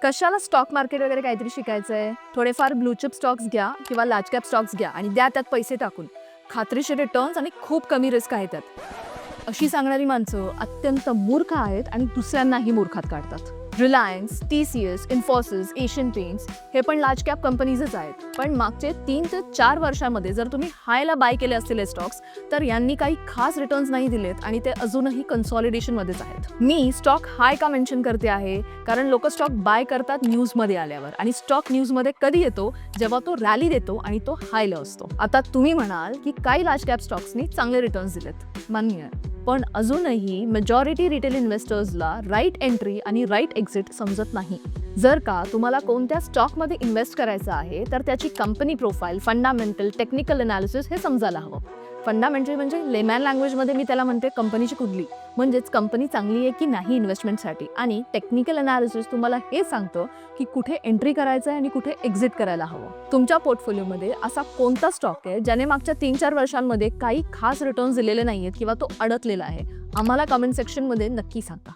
कशाला stock market वगैरे काहीतरी शिकायचंय? थोडेफार ब्लू चिप स्टॉक्स घ्या किंवा लार्ज कॅप स्टॉक्स घ्या आणि द्या त्यात पैसे टाकून. खात्रीशीर रिटर्न्स आणि खूप कमी रिस्क आहे त्यात. अशी सांगणारी माणसं अत्यंत मूर्ख आहेत आणि दुसऱ्यांनाही मूर्खात काढतात. Reliance, TCS, Infosys, Asian paints हे पण लार्ज कॅप कंपनीजच आहेत. पण मागचे 3 ते 4 वर्षांमध्ये जर तुम्ही हायला बाय केले असलेले स्टॉक्स तर यांनी काही खास रिटर्न्स नाही दिलेत आणि ते अजूनही कन्सॉलिडेशनमध्येच आहेत. मी स्टॉक हाय का मेन्शन करते आहे कारण लोक स्टॉक बाय करतात न्यूजमध्ये आल्यावर आणि स्टॉक न्यूजमध्ये कधी येतो जेव्हा तो रॅली देतो आणि तो हायला असतो. आता तुम्ही म्हणाल की काही लार्ज कॅप स्टॉक्सनी चांगले रिटर्न्स दिलेत, मान्य आहे. पण अजूनही मेजॉरिटी रिटेल इन्व्हेस्टर्सला राईट एंट्री आणि राईट एक्झिट समजत नाही. जर का तुम्हाला कोणत्या स्टॉकमध्ये इन्व्हेस्ट करायचं आहे तर त्याची company profile, fundamental, technical analysis हे समजायला हवं. फंडामेंटल म्हणजे लेमॅन लँग्वेजमध्ये मी त्याला म्हणते कंपनीची कुदली, म्हणजेच कंपनी चांगली आहे की नाही इन्व्हेस्टमेंटसाठी. आणि टेक्निकल अनालिसिस तुम्हाला हे सांगतं की कुठे एंट्री करायचं आहे आणि कुठे एक्झिट करायला हवं. तुमच्या पोर्टफोलिओमध्ये असा कोणता स्टॉक आहे ज्याने मागच्या 3-4 वर्षांमध्ये काही खास रिटर्न्स दिलेले नाहीयेत किंवा तो अडकलेला आहे? आम्हाला कमेंट सेक्शनमध्ये नक्की सांगा.